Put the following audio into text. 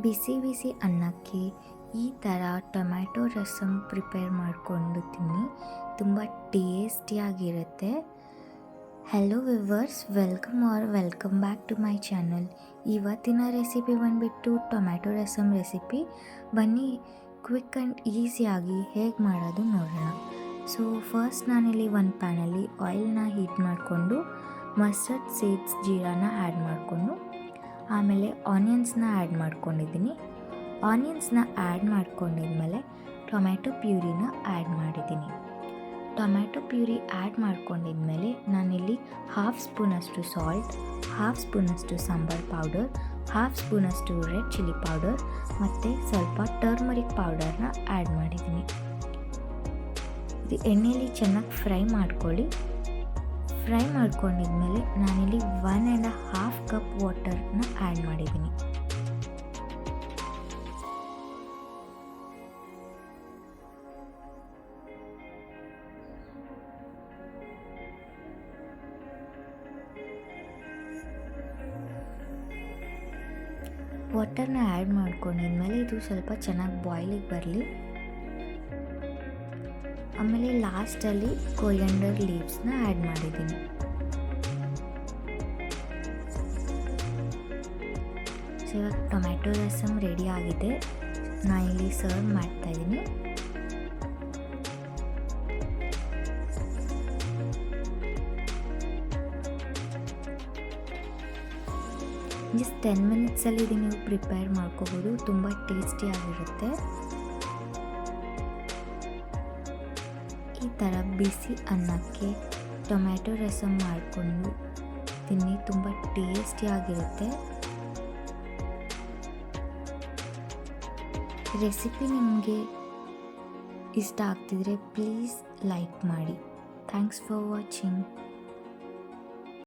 ಬಿಸಿ ಬಿಸಿ ಅನ್ನಕ್ಕೆ ಈ ಥರ ಟೊಮ್ಯಾಟೊ ರಸಮ್ ಪ್ರಿಪೇರ್ ಮಾಡಿಕೊಂಡು ತಿನ್ನಿ, ತುಂಬ ಟೇಸ್ಟಿಯಾಗಿರುತ್ತೆ. Hello viewers, welcome back to my channel. ಇವತ್ತಿನ ರೆಸಿಪಿ ಬಂದುಬಿಟ್ಟು ಟೊಮ್ಯಾಟೊ ರಸಮ್ ರೆಸಿಪಿ. ಬನ್ನಿ ಕ್ವಿಕ್ ಆ್ಯಂಡ್ ಈಸಿಯಾಗಿ ಹೇಗೆ ಮಾಡೋದು ನೋಡೋಣ. ಸೊ ಫಸ್ಟ್ ನಾನಿಲ್ಲಿ ಒಂದು ಪ್ಯಾನಲ್ಲಿ ಆಯಿಲ್ನ ಹೀಟ್ ಮಾಡಿಕೊಂಡು ಮಸ್ಟರ್ಡ್ ಸೀಡ್ಸ್ ಜೀರಾನ ಆ್ಯಡ್ ಮಾಡಿಕೊಂಡು ಆಮೇಲೆ ಆನಿಯನ್ಸ್ನ ಆ್ಯಡ್ ಮಾಡ್ಕೊಂಡಿದ್ದೀನಿ. ಆನಿಯನ್ಸ್ನ ಆ್ಯಡ್ ಮಾಡ್ಕೊಂಡಿದ್ಮೇಲೆ ಟೊಮ್ಯಾಟೊ ಪ್ಯೂರಿನ ಆ್ಯಡ್ ಮಾಡಿದ್ದೀನಿ. ಟೊಮ್ಯಾಟೊ ಪ್ಯೂರಿ ಆ್ಯಡ್ ಮಾಡ್ಕೊಂಡಿದ್ಮೇಲೆ ನಾನಿಲ್ಲಿ ಹಾಫ್ ಸ್ಪೂನಷ್ಟು ಸಾಲ್ಟ್, ಹಾಫ್ ಸ್ಪೂನಷ್ಟು ಸಾಂಬಾರ್ ಪೌಡರ್, ಹಾಫ್ ಸ್ಪೂನಷ್ಟು ರೆಡ್ ಚಿಲ್ಲಿ ಪೌಡರ್ ಮತ್ತು ಸ್ವಲ್ಪ ಟರ್ಮರಿಕ್ ಪೌಡರ್ನ ಆ್ಯಡ್ ಮಾಡಿದ್ದೀನಿ. ಇದು ಎಣ್ಣೆಯಲ್ಲಿ ಚೆನ್ನಾಗಿ ಫ್ರೈ ಮಾಡ್ಕೊಳ್ಳಿ. ಫ್ರೈ ಮಾಡ್ಕೊಂಡಿದ್ಮೇಲೆ ನಾನಿಲ್ಲಿ 1.5 ಕಪ್ ವಾಟರ್ನ ಆ್ಯಡ್ ಮಾಡಿದ್ದೀನಿ. ವಾಟರ್ನ ಆ್ಯಡ್ ಮಾಡ್ಕೊಂಡಿದ್ಮೇಲೆ ಇದು ಸ್ವಲ್ಪ ಚೆನ್ನಾಗಿ ಬಾಯ್ಲಿಗೆ ಬರಲಿ. ಆಮೇಲೆ ಲಾಸ್ಟಲ್ಲಿ ಕೊರಿಯಾಂಡರ್ ಲೀವ್ಸ್ನ ಆ್ಯಡ್ ಮಾಡಿದ್ದೀನಿ. ಸೊ ಇವಾಗ ಟೊಮ್ಯಾಟೊ ರಸಮ್ ರೆಡಿ ಆಗಿದೆ. ನಾನಿಲ್ಲಿ ಸರ್ವ್ ಮಾಡ್ತಾಯಿದ್ದೀನಿ. ಜಸ್ಟ್ 10 ಮಿನಿಟ್ಸಲ್ಲಿ ಇದು ನೀವು ಪ್ರಿಪೇರ್ ಮಾಡ್ಕೋಬೋದು. ತುಂಬ ಟೇಸ್ಟಿಯಾಗಿರುತ್ತೆ. ಈ ಥರ ಬಿಸಿ ಅನ್ನಕ್ಕೆ ಟೊಮ್ಯಾಟೊ ರಸಮ್ ಮಾಡಿಕೊಂಡು ತಿನ್ನಿ, ತುಂಬ ಟೇಸ್ಟಿಯಾಗಿರುತ್ತೆ. ರೆಸಿಪಿ ನಿಮಗೆ ಇಷ್ಟ ಆಗ್ತಿದ್ರೆ ಪ್ಲೀಸ್ ಲೈಕ್ ಮಾಡಿ. Thanks for watching.